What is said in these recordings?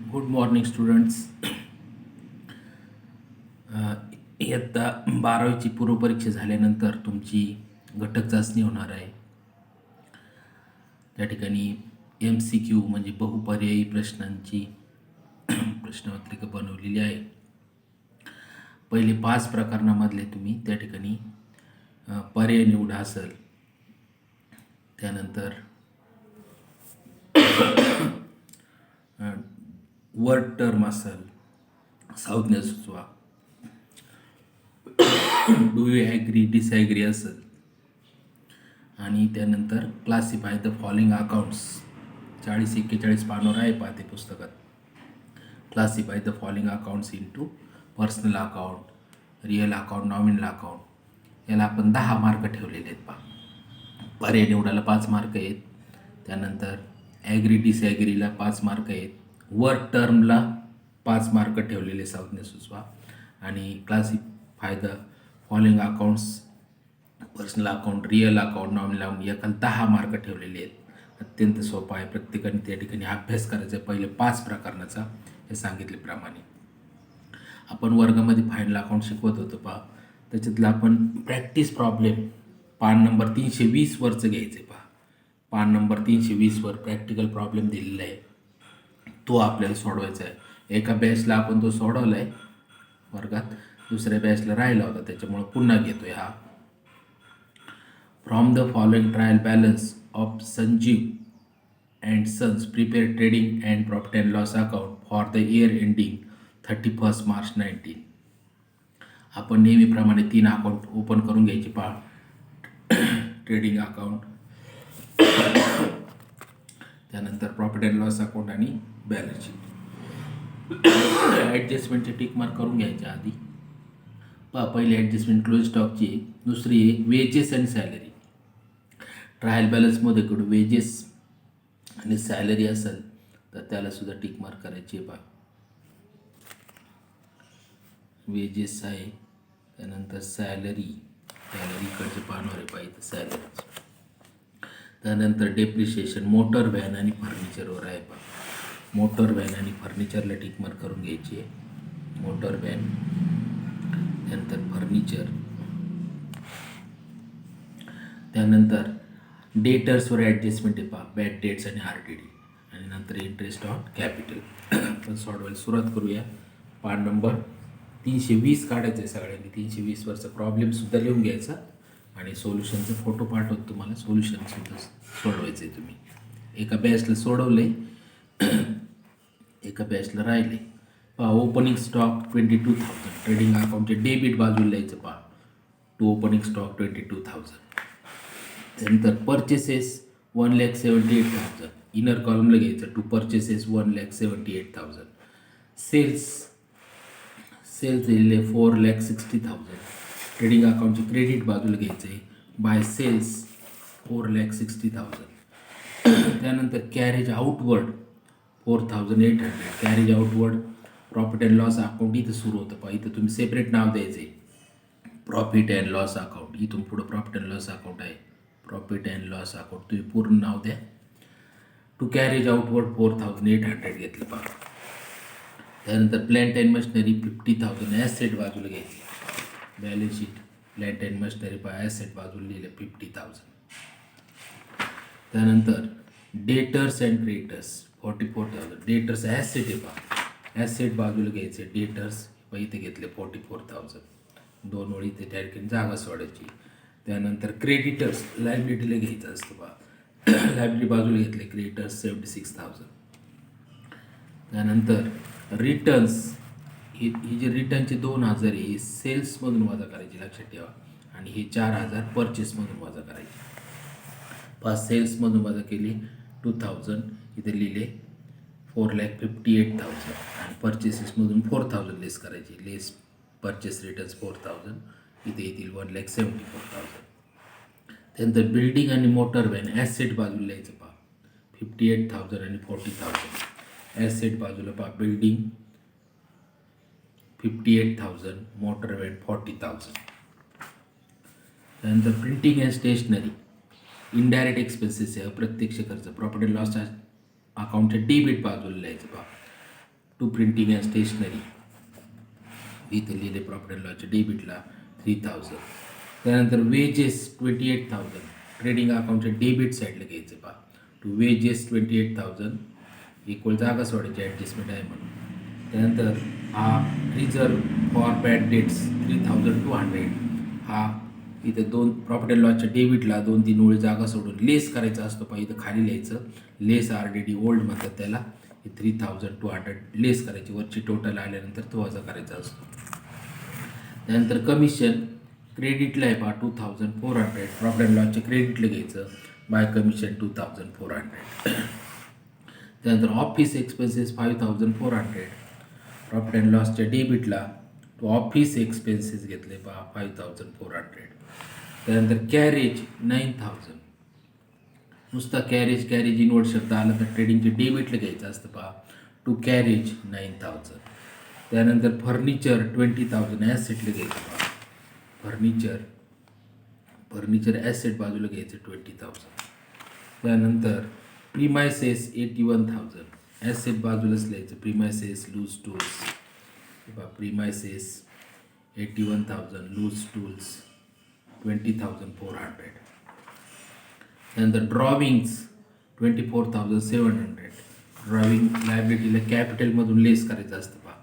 Good morning students. इयत्ता 12वीची पूर्वपरीक्षा झाल्यानंतर तुमची घटक चाचणी होणार आहे. त्या ठिकाणी MCQ म्हणजे बहुपर्यायी प्रश्नांची प्रश्नपत्रिका बनवलेली आहे. पहिले 5 प्रकरणामधले तुम्ही त्या ठिकाणी पर्याय निवडा असेल. त्यानंतर वर्ड टर्म असेल, संज्ञा सुचवा. डू यू ॲग्री डिसॲग्री असेल आणि त्यानंतर क्लासिफाय द फॉलोइंग अकाउंट्स 40-41 पानावर आहे पाहते पुस्तकात. Classify the following accounts into personal account, real account, nominal account. याला आपण 10 मार्क ठेवलेले आहेत पहा. पर्याय निवडायला 5 मार्क आहेत. त्यानंतर ॲग्री डिसॲग्रीला 5 मार्क आहेत. वर्ड टर्मला 5 मार्क ठेवलेले संज्ञा सुचवा आणि classify the following accounts, personal account, real account, nominal account याखाली 10 मार्क ठेवलेले आहेत. अत्यंत सोपं आहे. प्रत्येकाने त्या ठिकाणी अभ्यास करायचा आहे. पहिले 5 प्रकरणाचा हे सांगितल्याप्रमाणे. आपण वर्गामध्ये फायनल अकाउंट शिकवत होतो पहा. त्याच्यातलं आपण प्रॅक्टिस प्रॉब्लेम पान नंबर 320 वरचं घ्यायचं आहे पहा. पान नंबर 320 वर प्रॅक्टिकल प्रॉब्लेम दिलेला आहे. तो आपल्याला सोडवायचा आहे. एका बॅचला आपण तो सोडवला आहे वर्गात, दुसऱ्या बॅचला राहिला होता, त्याच्यामुळे पुन्हा घेतोय हा. From the following trial balance of Sanjeev and sons prepare trading and profit and loss account for the year ending 31 March 19. आपण नेहमीप्रमाणे 3 अकाउंट ओपन करून घ्यायचे पहा. ट्रेडिंग अकाउंट, त्यानंतर प्रॉफिट अँड लॉस अकाउंट आणि बॅलन्स शीट. ॲडजस्टमेंटचे टिक मार्क करून घ्यायच्या आधी पहा. पहिली ॲडजस्टमेंट क्लोज स्टॉकची, दुसरी आहे वेजेस आणि सॅलरी. ट्रायल बॅलन्समध्ये कडून वेजेस आणि सॅलरी असेल तर त्यालासुद्धा टिक मार्क करायची आहे पहा. वेजेस आहे, त्यानंतर सॅलरीकडचे पानवर आहे पाहिजे सॅलरी. त्यानंतर डेप्रिशिएशन मोटर व्हॅन आणि फर्निचरवर आहे पहा. मोटर व्हॅन आणि फर्निचरला टिक मार्क करून घ्यायची आहे. मोटर व्हॅन, त्यानंतर फर्निचर, त्यानंतर डेटर्सवर ॲडजस्टमेंट आहे पहा. बॅड डेट्स आणि RTD, आणि नंतर इंटरेस्ट ऑन कॅपिटल. पण सोडवायला सुरुवात करूया. पान नंबर 320 काढायचं आहे सगळ्यांनी. 320 वरचा प्रॉब्लेमसुद्धा लिहून घ्यायचा आणि सोल्युशनचा फोटो पाठवतो तुम्हाला. सोल्युशनसुद्धा सोडवायचं आहे तुम्ही. एका बॅचला सोडवलं आहे, एका बॅचला राहिले पहा. Opening stock 22,000. ट्रेडिंग अकाउंटचे डेबिट बाजूला लिहायचं पहा. To opening stock 22,000. त्यानंतर परचेसेस 1,78,000. इनर कॉलमला घ्यायचं टू परचेसेस 1,78,000. सेल्स दिलेले 4,60,000. ट्रेडिंग अकाउंटचे क्रेडिट बाजूला घ्यायचं आहे. Bye cells 4,60,000. त्यानंतर carriage outward 4,800. Carriage outward profit and loss account इथं सुरू होतं पहा. इथं तुम्ही सेपरेट नाव द्यायचं आहे. प्रॉफिट अँड लॉस अकाउंट, इथून पुढं प्रॉफिट अँड लॉस अकाउंट आहे. प्रॉफिट अँड लॉस अकाउंट तुम्ही पूर्ण नाव द्या. टू कॅरेज आउटवर्ड 4,800 घेतलं पहा. त्यानंतर प्लॅन्ट अँड मशिनरी 50,000. ॲसेट बाजूला घ्यायची. Balance sheet plant and machinery पहा. ॲसेट बाजूला लिहिलं 50,000. त्यानंतर debtors and creditors 44,000. Debtors asset आहे पहा. ॲसेट बाजूला घ्यायचे. डेटर्स इथे घेतले 44,000. 2 ओळी ते त्या ठिकाणी जागा सोडायची. त्यानंतर क्रेडिटर्स लायबिलिटीला घ्यायचं असतं पहा. लायबिलिटी बाजूला घेतले. क्रेडिटर्स 76,000. त्यानंतर रिटर्न्स, ही जे रिटर्नचे 2,000 हे सेल्समधून वजा करायचे लक्षात ठेवा, आणि हे 4,000 परचेसमधून वजा करायचे. 5 सेल्समधून वजा केली 2,000. इथे लिहिले 4,58,000. आणि परचेसेसमधून 4,000 लेस करायचे. लेस परचेस रिटर्न्स 4,000. इथे येतील 1,74,000. त्यानंतर बिल्डिंग आणि मोटर व्हॅन ॲसेट बाजूला लिहायचं पहा. 58,000 आणि 40,000. ॲसेट बाजूला पहा. Building 58,000, motor van 40,000. त्यानंतर printing and stationery indirect expenses आहे, अप्रत्यक्ष खर्च. प्रॉफिट अँड लॉस अकाउंटच्या डेबिट बाजूला लिहायचं पहा. टू प्रिंटिंग अँड स्टेशनरी इथं लिहिले प्रॉफिट अँड लॉसच्या डेबिटला 3000. त्यानंतर वेजेस 28,000 ट्रेडिंग अकाउंटच्या डेबिट साईडला घ्यायचं पहा. टू वेजेस 28,000 इक्वल जागा सोडायची ॲडजस्टमेंट आहे म्हणून. त्यानंतर हा रिझर्व फॉर बॅड डेट्स 3200 हा इथं दोन प्रॉफिट अँड लॉसच्या डेबिटला 2-3 ओळी जागा सोडून लेस करायचा असतो पहा. इथं खाली लिहायचं लेस RDD ओल्ड म्हणतात त्याला. 3200 लेस करायची वरची टोटल आल्यानंतर तो वजा करायचा असतो. त्यानंतर कमिशन क्रेडिटला आहे पहा 2400 प्रॉफिट अँड लॉसच्या क्रेडिटला घ्यायचं बाय कमिशन 2400. त्यानंतर ऑफिस एक्सपेन्सेस 5400 प्रॉफिट अँड लॉसच्या डेबिटला तो ऑफिस एक्सपेन्सेस घेतले पहा 5400. त्यानंतर कॅरेज 9000 नुसता कॅरेज इनवर्ड शब्द आला तर ट्रेडिंगचे डेबिटला घ्यायचं असतं पहा टू कॅरेज 9000. त्यानंतर फर्निचर 20,000 ॲसेटला घ्यायचं पहा. फर्निचर ॲसेट बाजूला घ्यायचं 20,000. त्यानंतर प्रिमायसेस 81,000 ॲसेट बाजूलाच लिहायचं प्रिमायसेस लूज टूल्स पहा प्रिमायसेस 81,000 लूज टूल्स 20,400. त्यानंतर ड्रॉविंग्स 24,700 ड्रॉविंग लायबिलिटीला कॅपिटलमधून लेस करायचं असतं पहा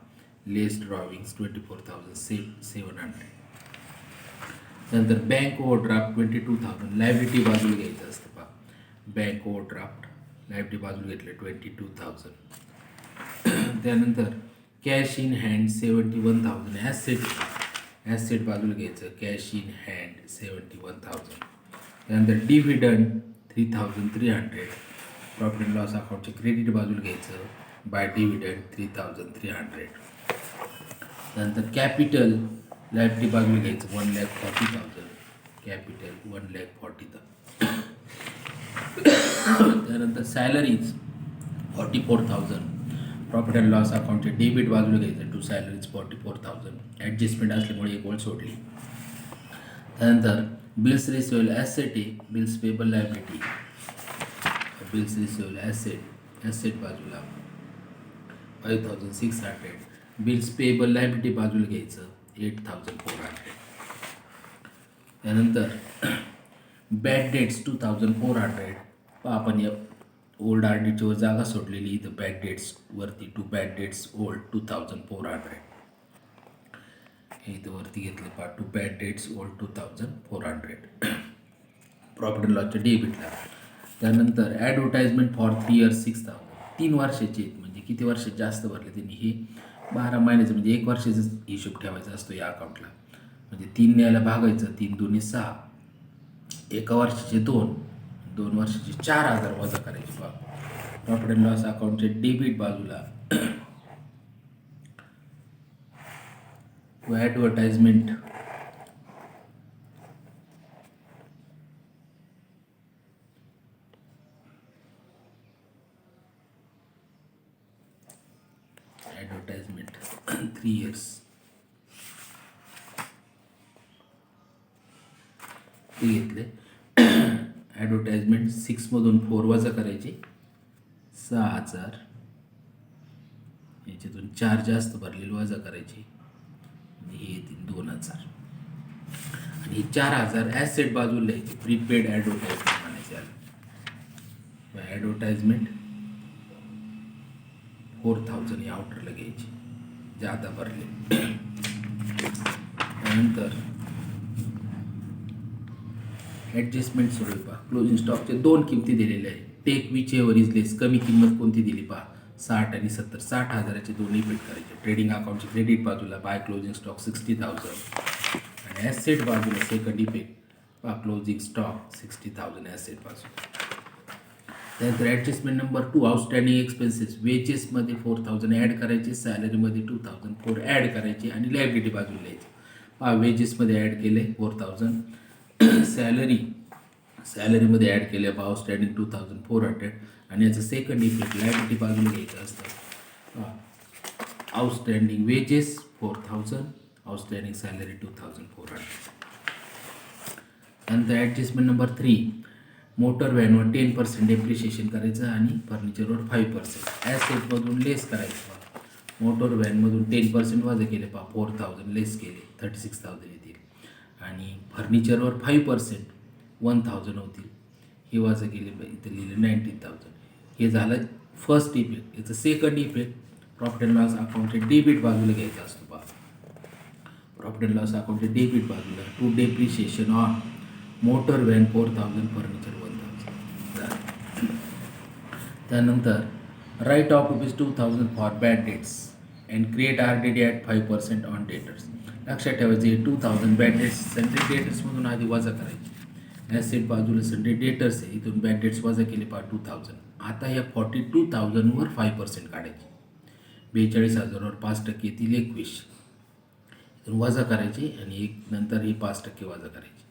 लेस ड्रॉविंग्स 24,700. त्यानंतर बँक ओव्हरड्राफ्ट 22,000 लायबिलिटी बाजूला घ्यायचं असतं पहा बँक ओव्हरड्राफ्ट लायबिलिटी बाजूला घेतलं 22,000. त्यानंतर कॅश इन हँड 71,000 ॲसेट बाजूला घ्यायचं कॅश इन हँड 71,000. त्यानंतर डिव्हिडंड 3,300 प्रॉफिट अँड लॉस अकाउंटचे क्रेडिट बाजूला घ्यायचं बाय डिव्हिडंड 3,300. त्यानंतर कॅपिटल लायबिलिटी बाजूला घ्यायचं 1,40,000 कॅपिटल 1,40,000. त्यानंतर सॅलरीज 44,000 प्रॉफिट अँड लॉस अकाउंटचे डेबिट बाजूला घ्यायचं टू सॅलरीज 44,000 ॲडजस्टमेंट असल्यामुळे एक ओळ सोडली. त्यानंतर बिल्स रिसिवेबल ॲसेट आहे bills payable liability bills receivable asset बाजूला 5,600 बिल्स पेबल लायबिलिटी बाजूला घ्यायचं 8,400. त्यानंतर बॅड डेट्स 2,400 आपण या ओल्ड RDDच्या वर जागा सोडलेली इथं बॅड डेट्स वरती टू बॅड डेट्स ओल्ड 2,400 हे इथं वरती घेतले पहा to bad debts old 2,400 profit and लॉसच्या डेबिटला. त्यानंतर ॲडव्हर्टाइजमेंट फॉर 3 years 6,000 3 वर्षाचे आहेत म्हणजे किती वर्षात जास्त भरले त्यांनी हे 12 महिन्याचं म्हणजे 1 वर्षाचा हिशोब ठेवायचा असतो या अकाउंटला. म्हणजे 3 न्यायला भागायचं 3 2 6 1 वर्षाचे 2 वर्षाचे 4,000 वजा करायचे बा प्रॉफिट अँड लॉस अकाउंटचे डेबिट बाजूला ॲडव्हर्टाइजमेंट ॲडव्हर्टाइजमेंट 3 years ते घेतले. ॲडव्हर्टाइजमेंट 6मधून 4 वजा करायची 6,000 याच्यातून 4 जास्त भरलेली वजा करायची आणि हे येतील 2,000 आणि हे 4,000 ॲसेट बाजूला लिहायची प्रीपेड ॲडव्हर्टाइजमेंट म्हणायचे. ॲडव्हर्टाइजमेंट 4,000 या आउटरला घ्यायची जादा भरले. त्यानंतर ॲडजस्टमेंट सोडून पहा क्लोजिंग स्टॉकचे 2 किमती दिलेल्या आहेत. टेक विच एव्हर इज लेस कमी किंमत कोणती दिली पहा 60 आणि 70 60,000चे दोन्ही पेड करायचे. ट्रेडिंग अकाउंटचे क्रेडिट बाजूला बाय क्लोजिंग स्टॉक 60,000 आणि ॲसेट बाजूला सेकंड इफेक्ट पहा क्लोजिंग स्टॉक 60,000 ॲसेट बाजूला. त्यानंतर ॲडजस्टमेंट नंबर 2 आउटस्टँडिंग एक्सपेन्सेस वेजेसमध्ये 4,000 ॲड करायचे सॅलरीमध्ये 2,004 ॲड करायचे आणि लायबिलिटी बाजूला लिहायची पहा वेजेसमध्ये ॲड केले 4,000 सॅलरीमध्ये ॲड केले पहा आउटस्टँडिंग 2,400 आणि याचं सेकंड इफेक्ट लायबिलिटी बाजूला घ्यायचं असतं आउटस्टँडिंग वेजेस 4,000 आउटस्टँडिंग सॅलरी 2,400. त्यानंतर ॲडजस्टमेंट नंबर 3 मोटर व्हॅनवर 10% डेप्रिशिएशन करायचं आणि फर्निचरवर 5% ॲसेटमधून लेस करायचं मोटर व्हॅनमधून 10% वजा केले 4,000 लेस केले 36,000 येतील. आणि फर्निचरवर 5% 1,000 होतील. हे वजा केले इथं लिहिलं 19,000. हे झालं फर्स्ट इफेक्ट. याचं second effect profit and loss अकाउंटच्या डेबिट बाजूला घ्यायचा असतो प्रॉफिट अँड लॉस अकाउंटच्या डेबिट बाजूला to depreciation on motor van 4,000 furniture 1,000. त्यानंतर write off ₹2,000 for bad debts and create RDD at 5% on debtors. लक्षात ठेवायचं हे 2,000 बॅड डेट्स सन्डे डेटर्समधून आधी वजा करायचे. ॲसेट बाजूला सन्डे डेटर्स आहे, इथून बॅड डेट्स वजा केले 2,000. आता ह्या 42,000वर 5% काढायची. 42,000वर 5% येतील 21. इथून वजा करायची आणि नंतर ही 5% वजा करायची.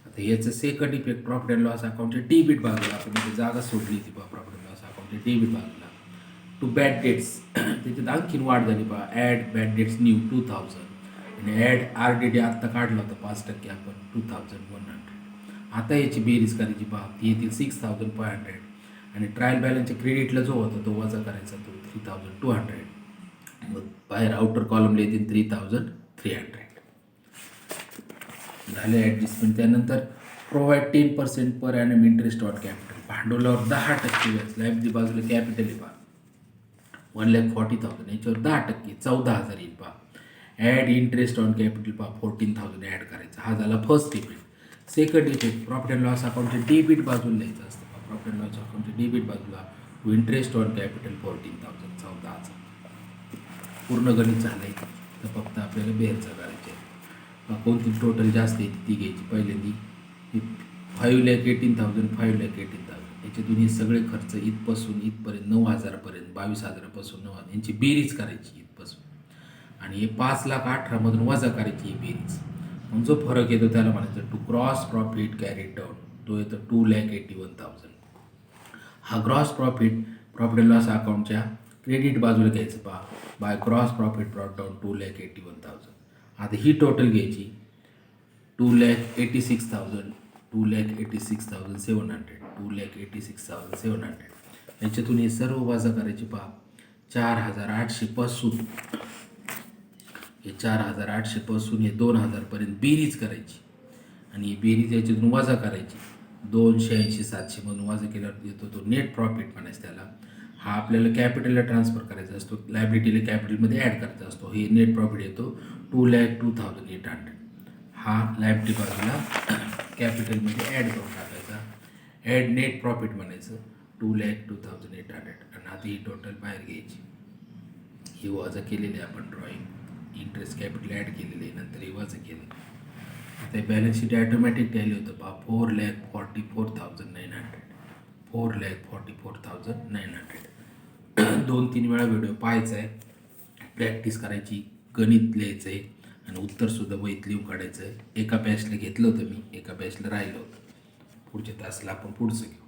आता याचं second effect profit and loss अकाउंटच्या डेबिट बाजूला आपण इथे जागा सोडली ती प्रॉफिट अँड लॉस अकाउंटच्या डेबिट बाजूला टू बॅड डेट्स. त्याच्यात आणखीन वाढ झाली ॲड बॅड डेट्स न्यू 2,000 आणि ॲड RDD आत्ता काढला होता 5% आपण 2,100. आता याची बेरीज करायची ती येतील 6,500 आणि ट्रायल बॅलन्सच्या क्रेडिटला जो होता तो वजा करायचा तो 3,200. मग बाहेर आउटर कॉलमला येतील 3,300 झाले ॲडजस्टमेंट. त्यानंतर provide 10% per annum interest on capital. भांडवलावर 10% व्याज. लायबिलिटी बाजूला कॅपिटल आहे 1,40,000 याच्यावर 10% 14,000 येईल add interest on capital 14,000 add करायचं. हा झाला first effect. Second effect profit and loss अकाउंटच्या डेबिट बाजूला लिहायचं असतं प्रॉफिट अँड लॉस अकाउंटच्या डेबिट बाजूला टू इंटरेस्ट ऑन कॅपिटल 14,000 14,000. पूर्ण गणित झालं आहे तर फक्त आपल्याला बेरचं करायचं आहे. कोणती टोटल जास्त येते ती घ्यायची. पहिल्यांदी 5,18,000 5,18,000 याच्यातून हे सगळे खर्च इथपासून इथपर्यंत 9,000पर्यंत 22,000पासून 9,000 यांची बेरीज करायची इथपासून आणि हे 5,18,000मधून वजा करायची ही बेरीज. मग जो फरक येतो त्याला म्हणायचं to gross profit carried down. तो येतो 2,81,000. हा ग्रॉस प्रॉफिट अँड लॉस अकाउंटच्या क्रेडिट बाजूला घ्यायचं by gross profit brought down 2,81,000. आता ही टोटल घ्यायची 2,86,000 2,86,700 2,86,700. याच्यातून हे सर्व वजा करायचे 4,800पासून हे 4,800पासून हे 2,000पर्यंत बेरीज करायची आणि ही बेरीज याच्यातून वजा करायची. 2,86,700मधून वजा केल्यावर येतो तो नेट प्रॉफिट म्हणायचं त्याला. हा आपल्याला कॅपिटलला ट्रान्सफर करायचा असतो, लायबिलिटीला कॅपिटलमध्ये ॲड करायचा असतो. हे नेट प्रॉफिट येतो 2,02,800. हा लायबिलिटी बाजूला कॅपिटलमध्ये ॲड करून टाकायचा. ॲड नेट प्रॉफिट म्हणायचं 2,02,800 आणि आता ही टोटल बाहेर घ्यायची. ही वजा केलेली आपण ड्रॉईंग इंटरेस्ट कॅपिटल ॲड केलेली आहे, नंतर हे वजा केलं. आता बॅलन्स शीट ॲटोमॅटिक टॅली होतं 4,44,900 4,44,900. 2-3 वेळा व्हिडिओ पाहायचा आहे, प्रॅक्टिस करायची, गणित लिहायचं आहे आणि उत्तरसुद्धा वहीत लिहून काढायचं आहे. एका बॅचला घेतलं होतं मी, एका बॅचला राहिलं होतं. पुढच्या तासाला आपण पुढचं घेऊ.